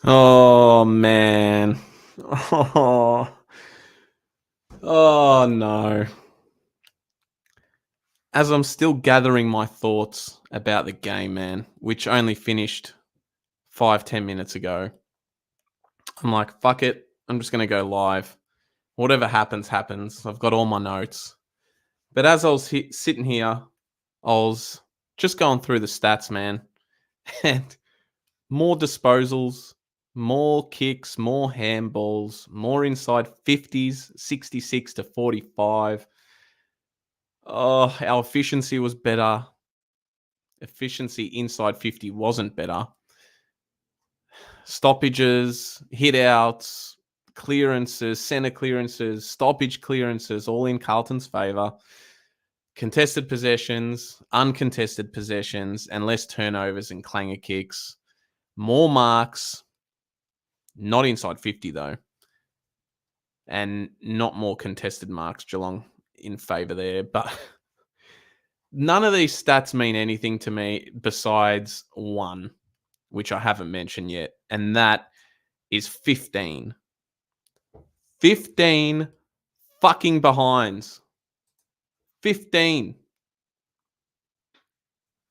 Oh, man. Oh, oh no. As I'm still gathering my thoughts about the game, man, which only finished 5-10 minutes ago, I'm like, fuck it. I'm just going to go live. Whatever happens, happens. I've got all my notes. But as I was sitting here, I was just going through the stats, man, and more disposals, more kicks, more handballs, more inside 50s, 66 to 45. Oh, our efficiency was better. Efficiency inside 50 wasn't better. Stoppages, hit outs, clearances, center clearances, stoppage clearances, all in Carlton's favour. Contested possessions, uncontested possessions, and less turnovers and clanger kicks. More marks, not inside 50 though, and not more contested marks. Geelong in favour there, but none of these stats mean anything to me besides one, which I haven't mentioned yet, and that is 15. 15 fucking behinds. 15.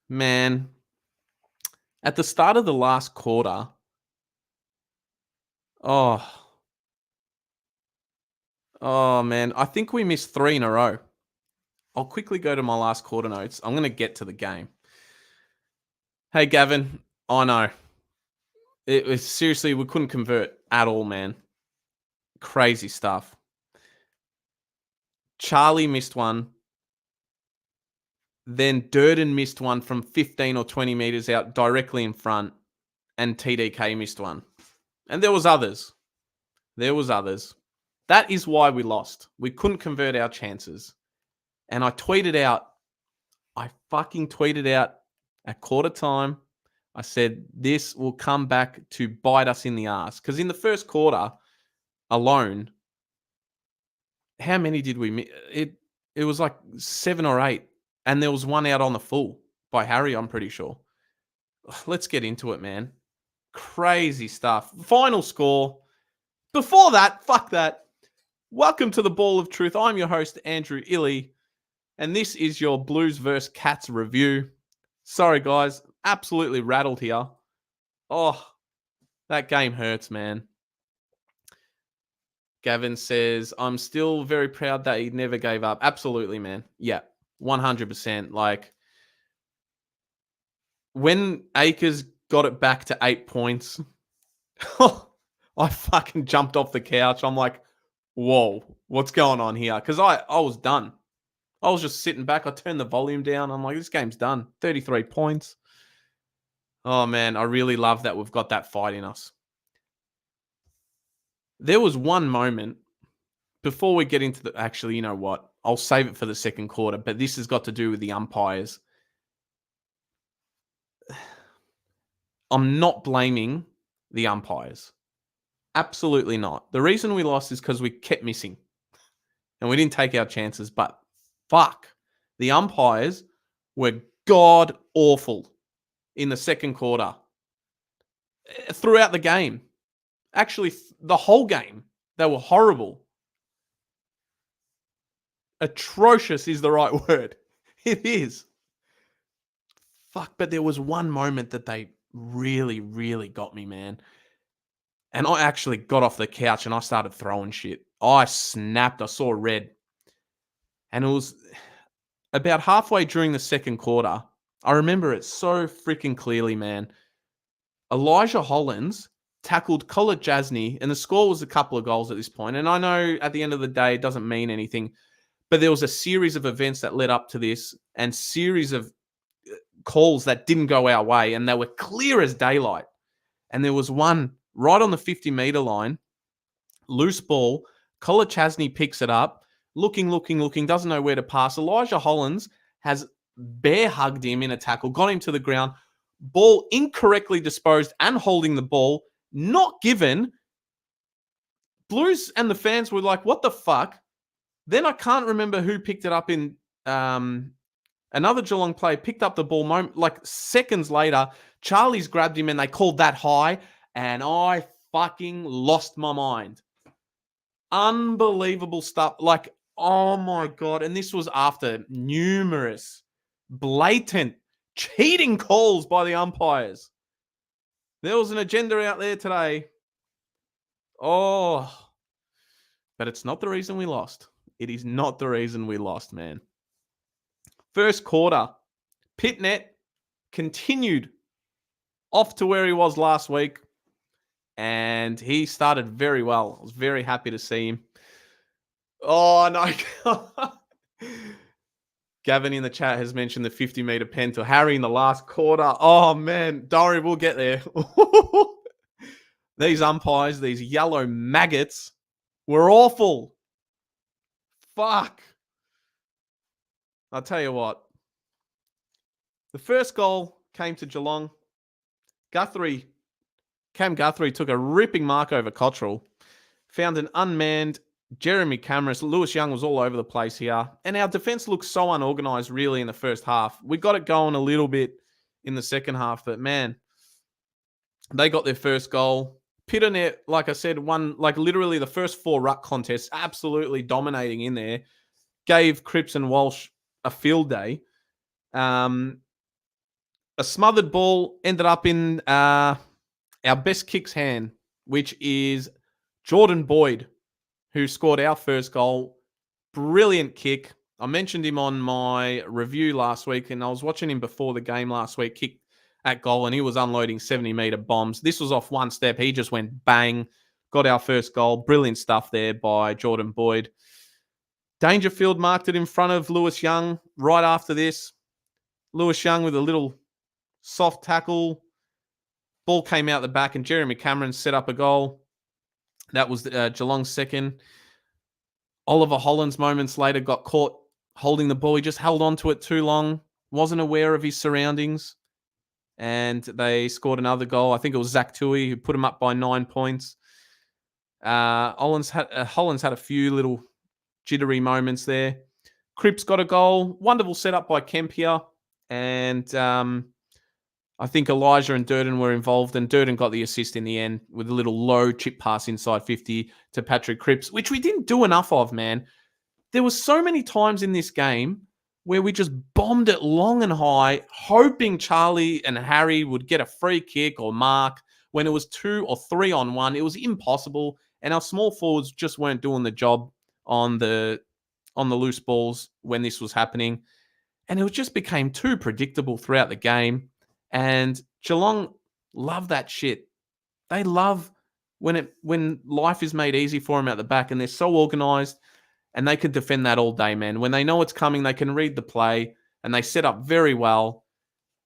Man, at the start of the last quarter, oh, oh man, I think we missed 3 in a row. I'll quickly go to my last quarter notes. I'm going to get to the game. Hey, Gavin, I know. It was seriously, we couldn't convert at all, man. Crazy stuff. Charlie missed one. Then Durden missed one from 15 or 20 meters out directly in front. And TDK missed one. And there was others. That is why we lost. We couldn't convert our chances. And I fucking tweeted out at quarter time. I said, this will come back to bite us in the ass. Because in the first quarter alone, how many did we miss? It was like 7 or 8. And there was one out on the full by Harry, I'm pretty sure. Let's get into it, man. Crazy stuff. Final score. Before that, fuck that. Welcome to the Ball of Truth. I'm your host, Andrew Illy. And this is your Blues vs. Cats review. Sorry, guys. Absolutely rattled here. Oh, that game hurts, man. Gavin says, I'm still very proud that he never gave up. Absolutely, man. Yeah, 100%. Like, when Akers got it back to 8 points, I fucking jumped off the couch. I'm like, whoa, what's going on here? Because I was done. I was just sitting back. I turned the volume down. I'm like, this game's done. 33 points. Oh, man, I really love that we've got that fight in us. There was one moment before we get into the... Actually, you know what? I'll save it for the second quarter, but this has got to do with the umpires. I'm not blaming the umpires. Absolutely not. The reason we lost is because we kept missing and we didn't take our chances, but fuck. The umpires were god awful in the second quarter. Throughout the game. Actually, the whole game. They were horrible. Atrocious is the right word. It is. Fuck, but there was one moment that they really, really got me, man. And I actually got off the couch and I started throwing shit. I snapped. I saw red. And it was about halfway during the second quarter. I remember it so freaking clearly, man. Elijah Hollins tackled Colin Jasny, and the score was a couple of goals at this point. And I know at the end of the day, it doesn't mean anything. But there was a series of events that led up to this and series of calls that didn't go our way. And they were clear as daylight. And there was one right on the 50-meter line, loose ball. Colin Jasny picks it up. Looking, doesn't know where to pass. Elijah Hollins has bear hugged him in a tackle, got him to the ground. Ball incorrectly disposed and holding the ball, not given. Blues and the fans were like, what the fuck? Then I can't remember who picked it up in... another Geelong player picked up the ball like seconds later. Charlie's grabbed him and they called that high. and I fucking lost my mind. Unbelievable stuff. Like, oh my God. And this was after numerous blatant cheating calls by the umpires. There was an agenda out there today. Oh, but it's not the reason we lost. It is not the reason we lost, man. First quarter, Pitnet continued off to where he was last week, and he started very well. I was very happy to see him. Oh, no. Gavin in the chat has mentioned the 50-meter pen to Harry in the last quarter. Oh, man. Don't worry, we'll get there. These umpires, these yellow maggots, were awful. Fuck. I'll tell you what. The first goal came to Geelong. Cam Guthrie took a ripping mark over Cottrell. Found an unmanned Jeremy Cameras. Lewis Young was all over the place here. And our defense looked so unorganized, really, in the first half. We got it going a little bit in the second half, but man, they got their first goal. Pitternet, like I said, won like literally the first 4 ruck contests, absolutely dominating in there. Gave Cripps and Walsh a field day. A smothered ball ended up in our best kicks hand, which is Jordan Boyd, who scored our first goal. Brilliant kick. I mentioned him on my review last week, and I was watching him before the game last week, kick at goal, and he was unloading 70-meter bombs. This was off one step. He just went bang, got our first goal. Brilliant stuff there by Jordan Boyd. Dangerfield marked it in front of Lewis Young right after this. Lewis Young with a little soft tackle. Ball came out the back, and Jeremy Cameron set up a goal. That was Geelong's second. Oliver Hollands moments later got caught holding the ball. He just held on to it too long, wasn't aware of his surroundings, and they scored another goal. I think it was Zach Tui who put him up by 9 points. Hollands had a few little jittery moments there. Cripps got a goal. Wonderful setup by Kemp here. And I think Elijah and Durden were involved, and Durden got the assist in the end with a little low chip pass inside 50 to Patrick Cripps, which we didn't do enough of, man. There was so many times in this game where we just bombed it long and high, hoping Charlie and Harry would get a free kick or mark when it was 2 or 3 on 1. It was impossible, and our small forwards just weren't doing the job on the loose balls when this was happening. And it just became too predictable throughout the game. And Geelong love that shit. They love when life is made easy for them at the back, and they're so organised, and they can defend that all day, man. When they know it's coming, they can read the play, and they set up very well.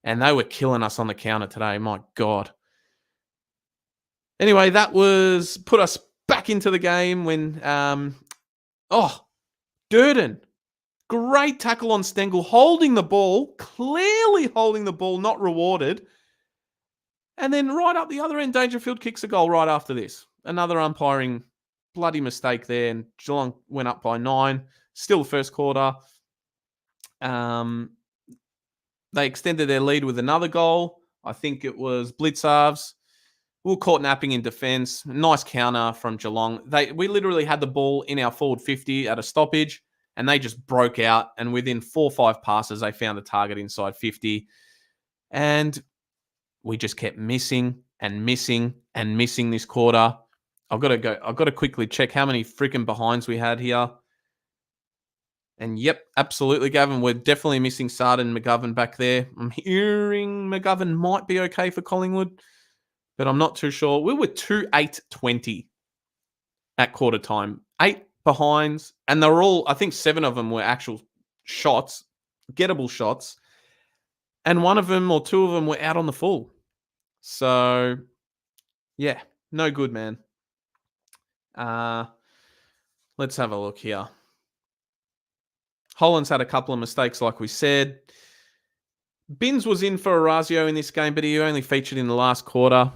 And they were killing us on the counter today. My God. Anyway, that was put us back into the game when Durden. Great tackle on Stengel, holding the ball, clearly holding the ball, not rewarded. And then right up the other end, Dangerfield kicks a goal right after this. Another umpiring bloody mistake there, and Geelong went up by 9. Still the first quarter. They extended their lead with another goal. I think it was Blitzarves. We were caught napping in defence. Nice counter from Geelong. We literally had the ball in our forward 50 at a stoppage, and they just broke out. And within 4 or 5 passes, they found a target inside 50. And we just kept missing and missing and missing this quarter. I've got to quickly check how many freaking behinds we had here. And yep, absolutely, Gavin. We're definitely missing Sard and McGovern back there. I'm hearing McGovern might be okay for Collingwood, but I'm not too sure. We were 2-8-20 at quarter time. 8 behinds, and they were all, I think 7 of them were actual shots, gettable shots, and 1 of them or 2 of them were out on the full. So, yeah, no good, man. Let's have a look here. Hollands had a couple of mistakes, like we said. Binns was in for Orazio in this game, but he only featured in the last quarter.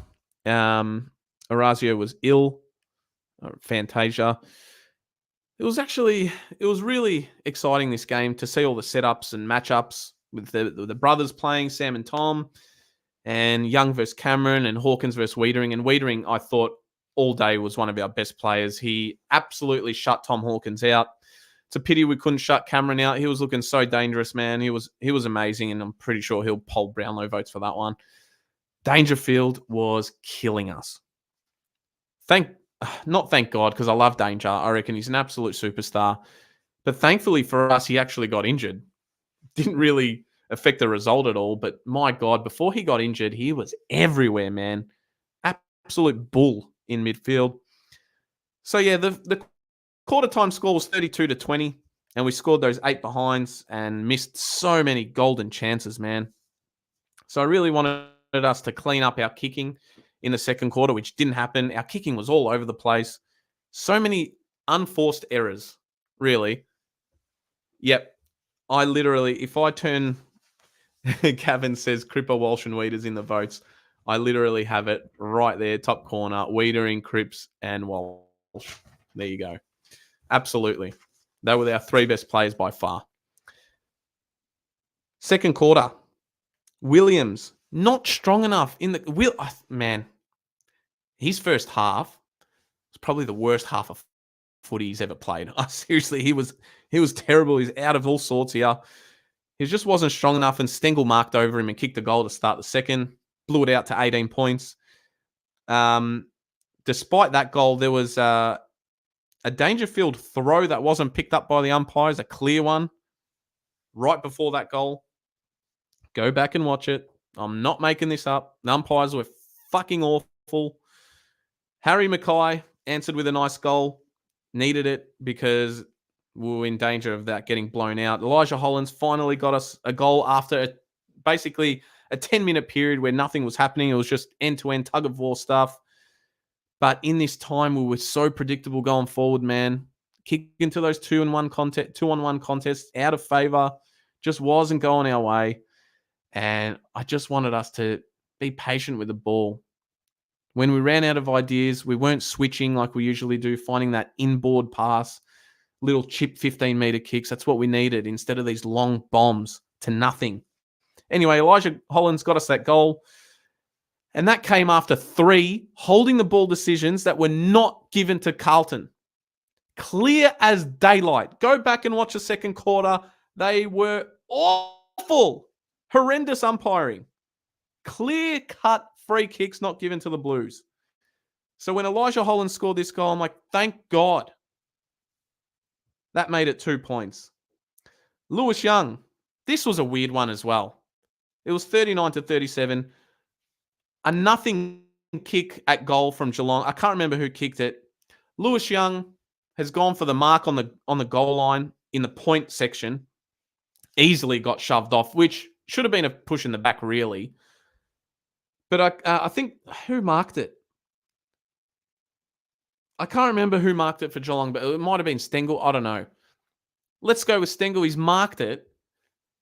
Orazio was ill. Fantasia. It was really exciting, this game, to see all the setups and matchups with the brothers playing, Sam and Tom. and Young versus Cameron and Hawkins versus Wiedering. And Wiedering, I thought all day was one of our best players. He absolutely shut Tom Hawkins out. It's a pity we couldn't shut Cameron out. He was looking so dangerous, man. He was amazing, and I'm pretty sure he'll poll Brownlow votes for that one. Dangerfield was killing us. Not thank God, because I love Danger. I reckon he's an absolute superstar. But thankfully for us, he actually got injured. Didn't really affect the result at all. But my God, before he got injured, he was everywhere, man. Absolute bull in midfield. So yeah, the quarter time score was 32-20, and we scored those 8 behinds and missed so many golden chances, man. So I really wanted us to clean up our kicking in the second quarter, which didn't happen. Our kicking was all over the place. So many unforced errors, really. Yep. I literally, if I turn, Gavin says Cripper, Walsh and Weeders in the votes. I literally have it right there, top corner, Wiedering, Cripps and Walsh. There you go. Absolutely. They were our 3 best players by far. Second quarter, Williams, not strong enough in the... Man, his first half was probably the worst half of footy he's ever played. Seriously, he was terrible. He's out of all sorts here. He just wasn't strong enough, and Stengel marked over him and kicked the goal to start the second. Blew it out to 18 points. Despite that goal, there was a Dangerfield throw that wasn't picked up by the umpires, a clear one, right before that goal. Go back and watch it. I'm not making this up. The umpires were fucking awful. Harry Mackay answered with a nice goal. Needed it because we were in danger of that getting blown out. Elijah Hollins finally got us a goal after basically a 10-minute period where nothing was happening. It was just end-to-end tug-of-war stuff. But in this time, we were so predictable going forward, man. Kick into those 2-on-1 contests out of favor. Just wasn't going our way. And I just wanted us to be patient with the ball. When we ran out of ideas, we weren't switching like we usually do, finding that inboard pass, little chip 15-meter kicks. That's what we needed instead of these long bombs to nothing. Anyway, Elijah Hollins got us that goal. And that came after 3 holding the ball decisions that were not given to Carlton. Clear as daylight. Go back and watch the second quarter. They were awful. Horrendous umpiring. Clear-cut free kicks not given to the Blues. So when Elijah Hollins scored this goal, I'm like, thank God. That made it 2 points. Lewis Young. This was a weird one as well. It was 39-37. A nothing kick at goal from Geelong. I can't remember who kicked it. Lewis Young has gone for the mark on the goal line in the point section. Easily got shoved off, which should have been a push in the back, really. But I think, who marked it? I can't remember who marked it for Geelong, but it might have been Stengel. I don't know. Let's go with Stengel. He's marked it,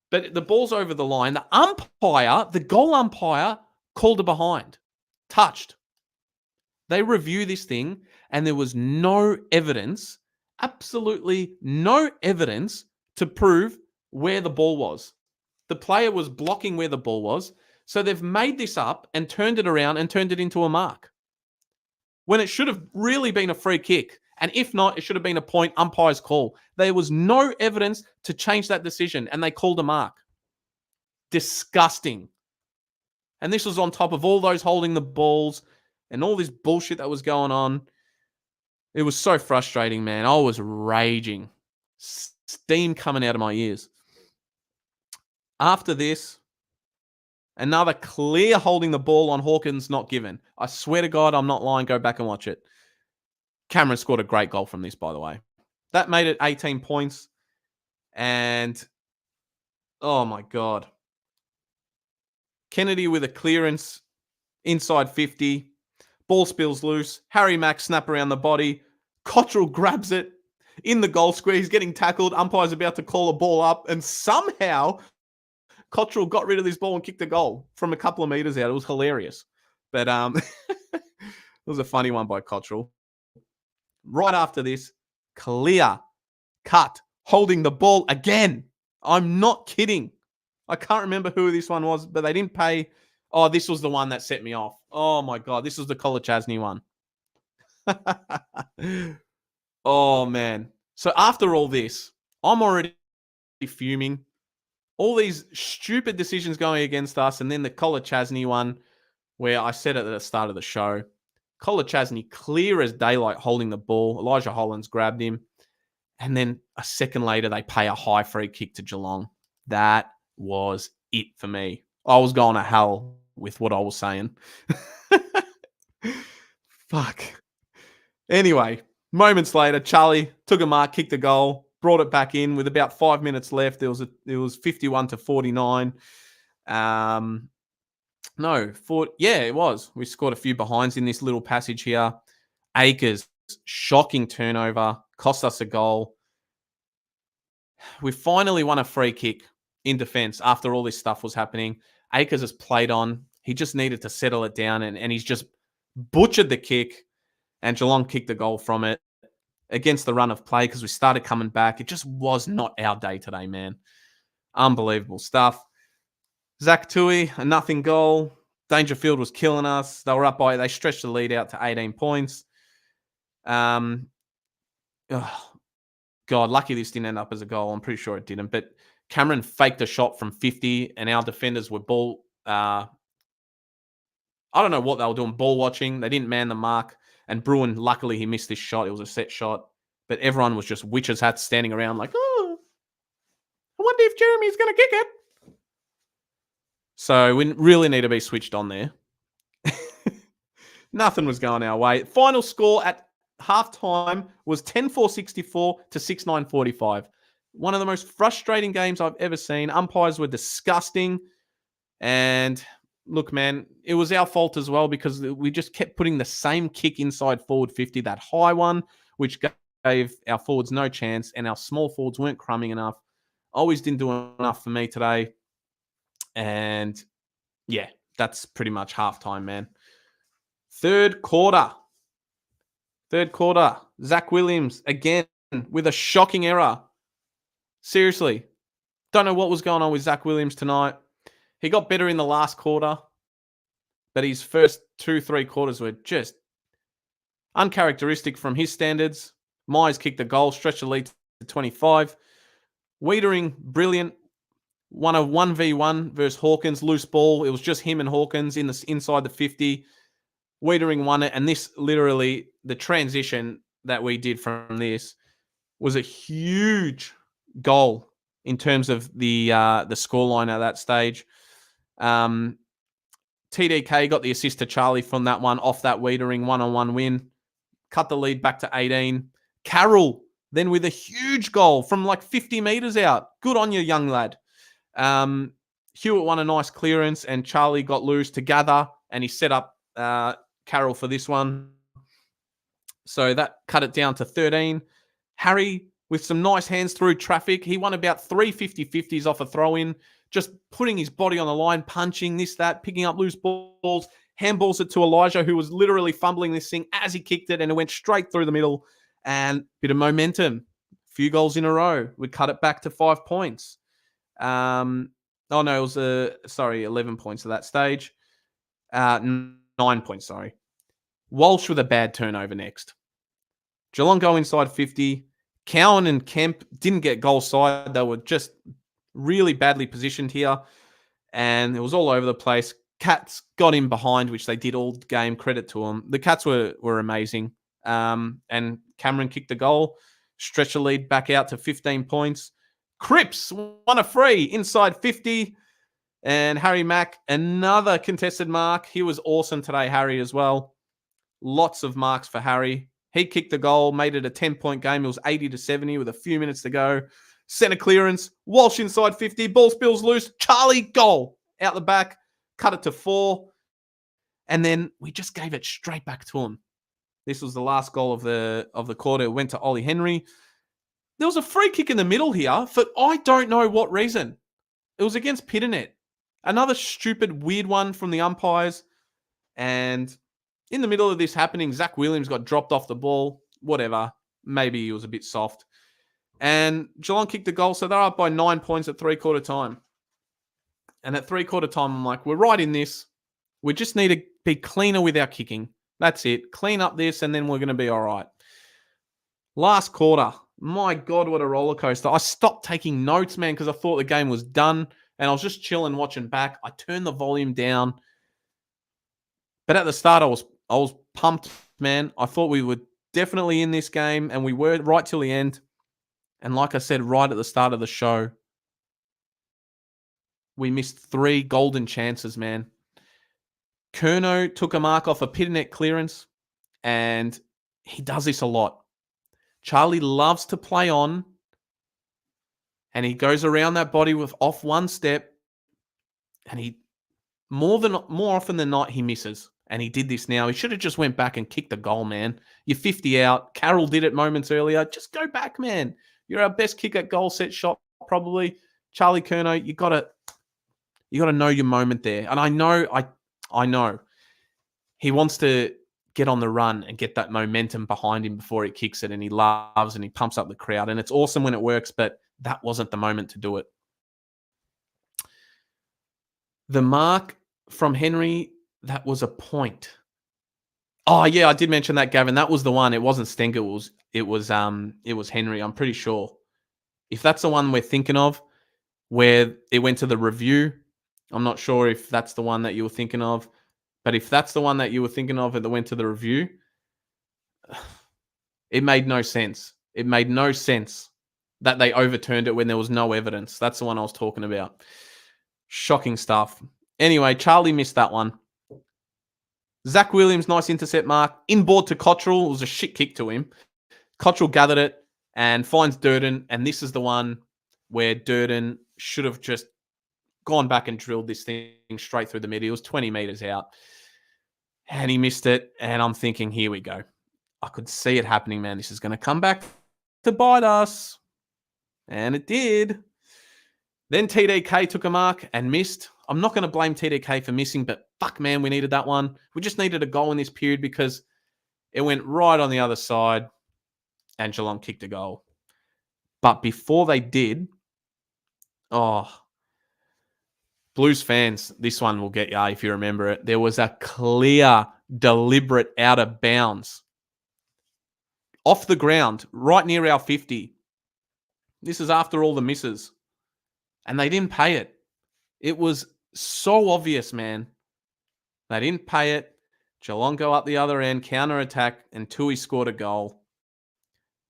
but the ball's over the line. The goal umpire, called it behind. Touched. They review this thing, and there was no evidence, absolutely no evidence to prove where the ball was. The player was blocking where the ball was, so they've made this up and turned it around and turned it into a mark. When it should have really been a free kick. And if not, it should have been a point umpire's call. There was no evidence to change that decision, and they called a mark. Disgusting. And this was on top of all those holding the balls and all this bullshit that was going on. It was so frustrating, man. I was raging. Steam coming out of my ears. After this, another clear holding the ball on Hawkins not given. I swear to God, I'm not lying. Go back and watch it. Cameron scored a great goal from this, by the way. That made it 18 points. And, oh my God. Kennedy with a clearance inside 50. Ball spills loose. Harry Mack snap around the body. Cottrell grabs it in the goal square. He's getting tackled. Umpire's about to call a ball up. And somehow Cottrell got rid of this ball and kicked a goal from a couple of meters out. It was hilarious. But it was a funny one by Cottrell. Right after this, clear cut, holding the ball again. I'm not kidding. I can't remember who this one was, but they didn't pay Oh, this was the one that set me off. Oh my God. This was the Kolachasny one. Oh man. So after all this, I'm already fuming. All these stupid decisions going against us, and then the Kolachasny one, where I said it at the start of the show. Kolachasny clear as daylight holding the ball. Elijah Hollands grabbed him. And then a second later, they pay a high free kick to Geelong. That was it for me. I was going to hell with what I was saying. Fuck. Anyway, moments later, Charlie took a mark, kicked a goal, brought it back in with about 5 minutes left. It was 51-49. It was. We scored a few behinds in this little passage here. Akers, shocking turnover, cost us a goal. We finally won a free kick in defense after all this stuff was happening. Akers has played on. He just needed to settle it down, and he's just butchered the kick, and Geelong kicked the goal from it against the run of play because we started coming back. It just was not our day today, man. Unbelievable stuff. Zach Tui, a nothing goal. Dangerfield was killing us. They stretched the lead out to 18 points. God, lucky this didn't end up as a goal. I'm pretty sure it didn't. But Cameron faked a shot from 50, and our defenders were I don't know what they were doing, ball watching. They didn't man the mark. And Bruin, luckily, he missed this shot. It was a set shot. But everyone was just witches' hats standing around like, oh, I wonder if Jeremy's going to kick it. So we really need to be switched on there. Nothing was going our way. Final score at halftime was 10-4-64 to 6-9-45. One of the most frustrating games I've ever seen. Umpires were disgusting. And look, man, it was our fault as well because we just kept putting the same kick inside forward 50, that high one, which gave our forwards no chance, and our small forwards weren't crumbing enough. Always didn't do enough for me today. And yeah, that's pretty much halftime, man. Third quarter. Zach Williams, again, with a shocking error. Seriously. Don't know what was going on with Zach Williams tonight. He got better in the last quarter, but his first 2-3 quarters were just uncharacteristic from his standards. Myers kicked the goal, stretched the lead to 25. Wiedering, brilliant. Won a 1v1 versus Hawkins, loose ball. It was just him and Hawkins inside the 50. Wiedering won it, and this literally, the transition that we did from this was a huge goal in terms of the scoreline at that stage. TDK got the assist to Charlie from that one, off that Wiedering one-on-one win. Cut the lead back to 18. Carroll then with a huge goal from like 50 metres out. Good on you, young lad. Hewitt won a nice clearance, and Charlie got loose to gather, and he set up Carroll for this one. So that cut it down to 13. Harry, with some nice hands through traffic, he won about 3 50-50s off a throw-in, just putting his body on the line, punching this, that, picking up loose balls, handballs it to Elijah, who was literally fumbling this thing as he kicked it, and it went straight through the middle. And bit of momentum. A few goals in a row. We cut it back to 5 points. It was 11 points at that stage. 9 points, sorry. Walsh with a bad turnover next. Geelong go inside 50. Cowan and Kemp didn't get goal side. They were just really badly positioned here, and it was all over the place. Cats got in behind, which they did all game. Credit to them. The Cats were amazing. And Cameron kicked the goal, stretched the lead back out to 15 points. Cripps won a free inside 50. And Harry Mack, another contested mark. He was awesome today, Harry, as well. Lots of marks for Harry. He kicked the goal, made it a 10-point game. It was 80-70 with a few minutes to go. Centre clearance. Walsh inside 50. Ball spills loose. Charlie, goal. Out the back. Cut it to 4. And then we just gave it straight back to him. This was the last goal of the quarter. It went to Ollie Henry. There was a free kick in the middle here for I don't know what reason. It was against Pitternet. Another stupid, weird one from the umpires. And in the middle of this happening, Zach Williams got dropped off the ball. Whatever. Maybe he was a bit soft. And Geelong kicked the goal, so they're up by 9 points at 3-quarter time. And at 3-quarter time, I'm like, we're right in this. We just need to be cleaner with our kicking. That's it. Clean up this, and then we're going to be all right. Last quarter. My God, what a roller coaster. I stopped taking notes, man, because I thought the game was done, and I was just chilling, watching back. I turned the volume down. But at the start, I was pumped, man. I thought we were definitely in this game, and we were right till the end. And like I said, right at the start of the show, we missed 3 golden chances, man. Curnow took a mark off a pit net clearance, and he does this a lot. Charlie loves to play on, and he goes around that body with off one step, and he more often than not he misses. And he did this now. He should have just went back and kicked the goal, man. You're 50 out. Carroll did it moments earlier. Just go back, man. You're our best kick at goal set shot, probably. Charlie Curnow, you gotta know your moment there. And I know he wants to get on the run and get that momentum behind him before he kicks it, and he loves and he pumps up the crowd. And it's awesome when it works, but that wasn't the moment to do it. The mark from Henry, that was a point. Oh yeah, I did mention that, Gavin. That was the one. It wasn't Stenker. It was Henry. I'm pretty sure. If that's the one we're thinking of, where it went to the review, I'm not sure if that's the one that you were thinking of. But if that's the one that you were thinking of that went to the review, it made no sense. It made no sense that they overturned it when there was no evidence. That's the one I was talking about. Shocking stuff. Anyway, Charlie missed that one. Zach Williams, nice intercept mark. Inboard to Cottrell. It was a shit kick to him. Cottrell gathered it and finds Durden. And this is the one where Durden should have just gone back and drilled this thing straight through the middle. He was 20 meters out. And he missed it. And I'm thinking, here we go. I could see it happening, man. This is going to come back to bite us. And it did. Then TDK took a mark and missed. I'm not going to blame TDK for missing, but fuck, man, we needed that one. We just needed a goal in this period because it went right on the other side and Geelong kicked a goal. But before they did, Blues fans, this one will get you if you remember it. There was a clear, deliberate out of bounds off the ground, right near our 50. This is after all the misses. And they didn't pay it. It was so obvious, man. They didn't pay it. Geelong go up the other end, counter-attack, and Tui scored a goal.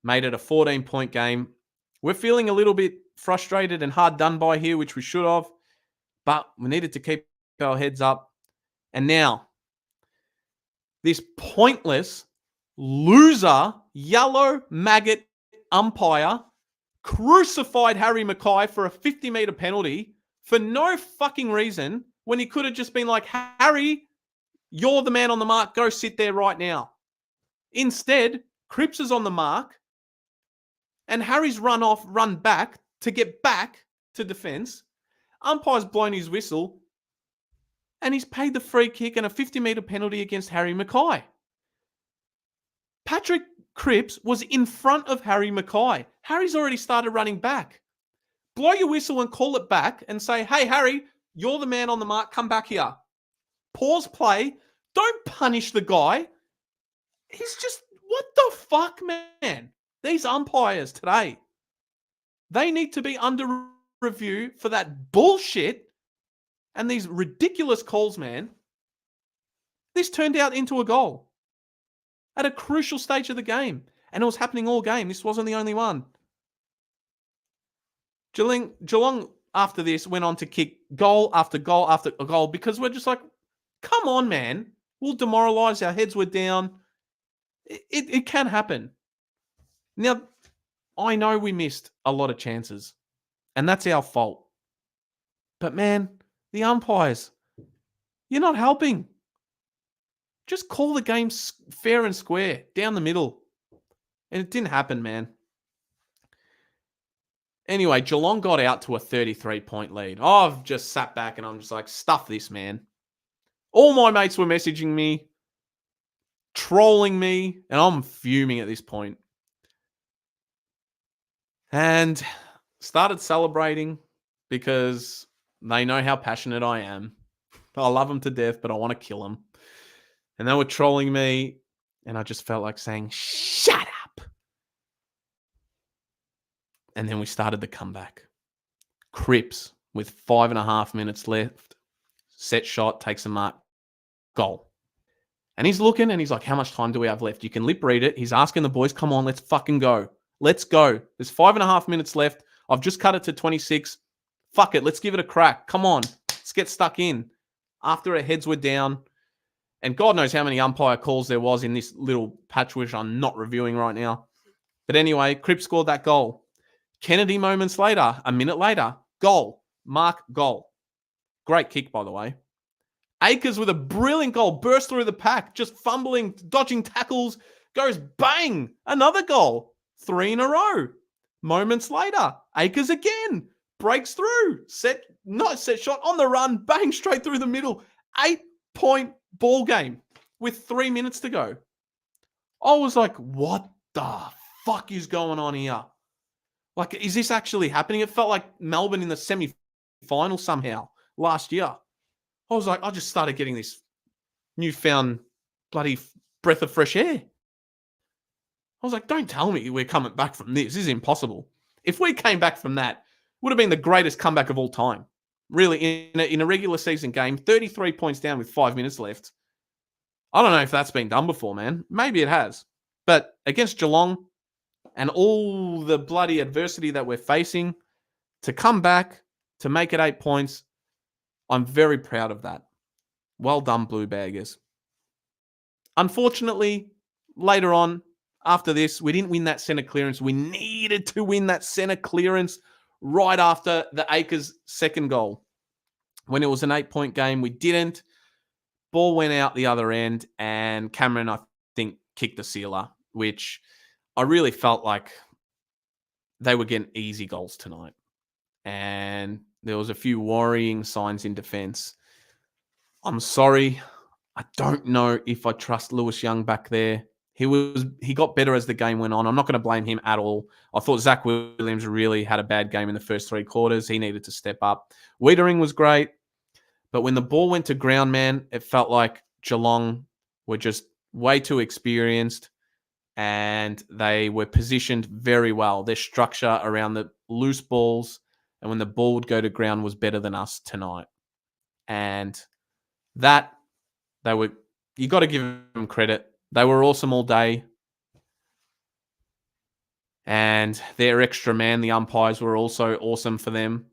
Made it a 14-point game. We're feeling a little bit frustrated and hard done by here, which we should have. But we needed to keep our heads up. And now, this pointless, loser, yellow maggot umpire crucified Harry Mackay for a 50-meter penalty for no fucking reason when he could have just been like, Harry, you're the man on the mark. Go sit there right now. Instead, Cripps is on the mark and Harry's run back to get back to defense. Umpire's blown his whistle and he's paid the free kick and a 50-meter penalty against Harry Mackay. Patrick Cripps was in front of Harry Mackay. Harry's already started running back. Blow your whistle and call it back and say, hey, Harry, you're the man on the mark. Come back here. Pause play. Don't punish the guy. He's just, what the fuck, man? These umpires today, they need to be under review for that bullshit and these ridiculous calls, man. This turned out into a goal at a crucial stage of the game. And it was happening all game. This wasn't the only one. Geelong, after this, went on to kick goal after goal after goal because we're just like, come on, man. We'll demoralise. Our heads were down. It can happen. Now, I know we missed a lot of chances, and that's our fault. But, man, the umpires, you're not helping. Just call the game fair and square, down the middle. And it didn't happen, man. Anyway, Geelong got out to a 33-point lead. I've just sat back and I'm just like, stuff this, man. All my mates were messaging me, trolling me, and I'm fuming at this point. And started celebrating because they know how passionate I am. I love them to death, but I want to kill them. And they were trolling me, and I just felt like saying, shut up. And then we started the comeback. Cripps with 5.5 minutes left. Set shot, takes a mark, goal. And he's looking and he's like, how much time do we have left? You can lip read it. He's asking the boys, come on, let's fucking go. Let's go. There's 5.5 minutes left. I've just cut it to 26. Fuck it. Let's give it a crack. Come on. Let's get stuck in. After our heads were down, and God knows how many umpire calls there was in this little patch, which I'm not reviewing right now. But anyway, Cripps scored that goal. Kennedy moments later, a minute later, goal. Mark, goal. Great kick, by the way. Akers with a brilliant goal, burst through the pack, just fumbling, dodging tackles, goes bang, another goal. 3 in a row. Moments later, Akers again, breaks through, not set shot, on the run, bang, straight through the middle. 8-point ball game with 3 minutes to go. I was like, what the fuck is going on here? Like, is this actually happening? It felt like Melbourne in the semi-final somehow last year. I was like, I just started getting this newfound bloody breath of fresh air. I was like, don't tell me we're coming back from this. This is impossible. If we came back from that, it would have been the greatest comeback of all time. Really, in a regular season game, 33 points down with 5 minutes left. I don't know if that's been done before, man. Maybe it has. But against Geelong and all the bloody adversity that we're facing, to come back, to make it 8 points, I'm very proud of that. Well done, Blue Baggers. Unfortunately, later on, after this, we didn't win that centre clearance. We needed to win that centre clearance right after the Akers second goal. When it was an 8-point game, we didn't. Ball went out the other end, and Cameron, I think, kicked the sealer, which I really felt like they were getting easy goals tonight. And there was a few worrying signs in defense. I'm sorry. I don't know if I trust Lewis Young back there. He got better as the game went on. I'm not going to blame him at all. I thought Zach Williams really had a bad game in the first 3 quarters. He needed to step up. Wiedering was great. But when the ball went to ground, man, it felt like Geelong were just way too experienced, and they were positioned very well. Their structure around the loose balls and when the ball would go to ground was better than us tonight. And that, you got to give them credit. They were awesome all day. And their extra man, the umpires, were also awesome for them.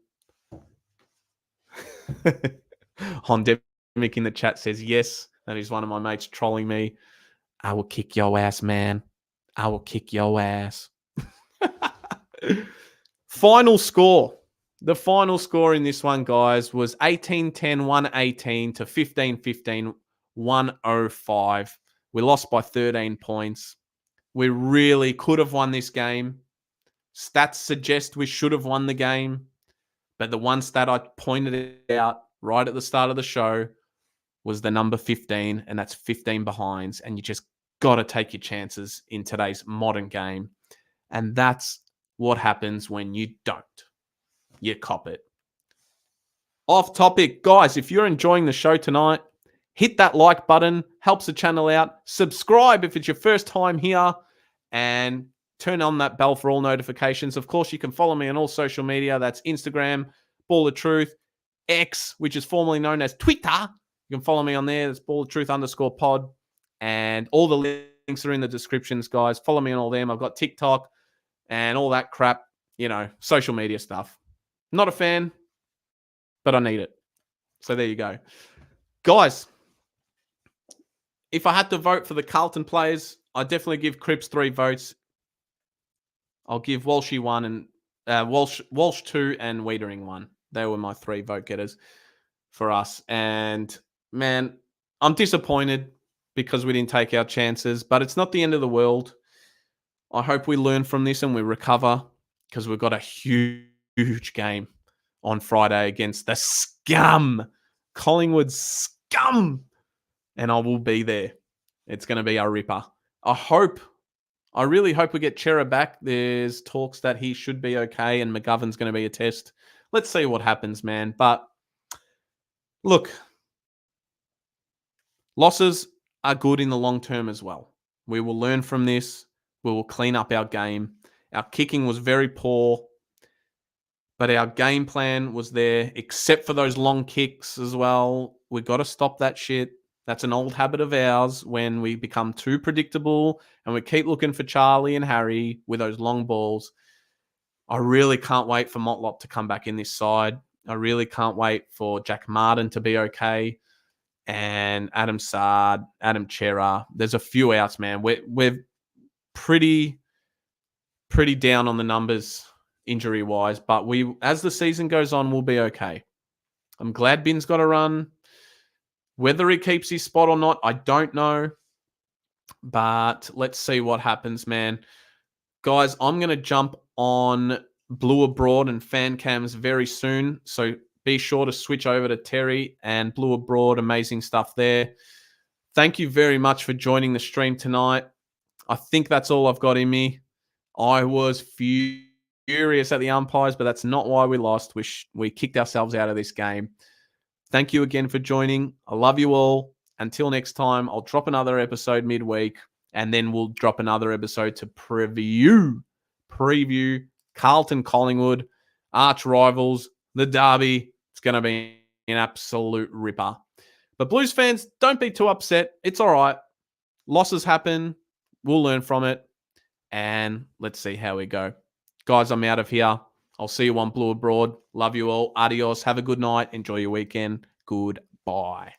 Hondemic in the chat says, yes, that is one of my mates trolling me. I will kick your ass, man. I will kick your ass. Final score. The final score in this one, guys, was 18-10, 118 to 15-15, 105. We lost by 13 points. We really could have won this game. Stats suggest we should have won the game. But the one stat I pointed out right at the start of the show was the number 15, and that's 15 behinds. And you just got to take your chances in today's modern game. And that's what happens when you don't. You cop it. Off topic, guys, if you're enjoying the show tonight, hit that like button, helps the channel out. Subscribe if it's your first time here, and turn on that bell for all notifications. Of course, you can follow me on all social media. That's Instagram, Ball of Truth, X, which is formerly known as Twitter. You can follow me on there. That's balloftruth_pod. And all the links are in the descriptions, guys. Follow me on all them. I've got TikTok and all that crap, social media stuff. Not a fan, but I need it. So there you go. Guys, if I had to vote for the Carlton players, I'd definitely give Cripps 3 votes. I'll give Walshy 1 and Walsh 2 and Wiedering 1. They were my 3 vote getters for us. And man, I'm disappointed because we didn't take our chances, but it's not the end of the world. I hope we learn from this and we recover, because we've got a huge game on Friday against the scum, Collingwood scum, and I will be there. It's going to be a ripper. I really hope we get Chera back. There's talks that he should be okay and McGovern's going to be a test. Let's see what happens, man. But look, Losses are good in the long term as well. We will learn from this. We will clean up our game. Our kicking was very poor, but our game plan was there, except for those long kicks as well. We got to stop that shit. That's an old habit of ours when we become too predictable and we keep looking for Charlie and Harry with those long balls. I really can't wait for Motlop to come back in this side. I really can't wait for Jack Martin to be okay. And Adam Sard, Adam Chera. There's a few outs, man. We're pretty down on the numbers injury wise, but as the season goes on, we'll be okay. I'm glad Bin's got a run. Whether he keeps his spot or not, I don't know. But let's see what happens, man. Guys, I'm going to jump on Blue Abroad and fan cams very soon. So be sure to switch over to Terry and Blue Abroad. Amazing stuff there. Thank you very much for joining the stream tonight. I think that's all I've got in me. I was furious at the umpires, but that's not why we lost. We kicked ourselves out of this game. Thank you again for joining. I love you all. Until next time, I'll drop another episode midweek, and then we'll drop another episode to preview Carlton Collingwood, arch rivals, the derby. It's going to be an absolute ripper. But Blues fans, don't be too upset. It's all right. Losses happen. We'll learn from it. And let's see how we go. Guys, I'm out of here. I'll see you on Blue Abroad. Love you all. Adios. Have a good night. Enjoy your weekend. Goodbye.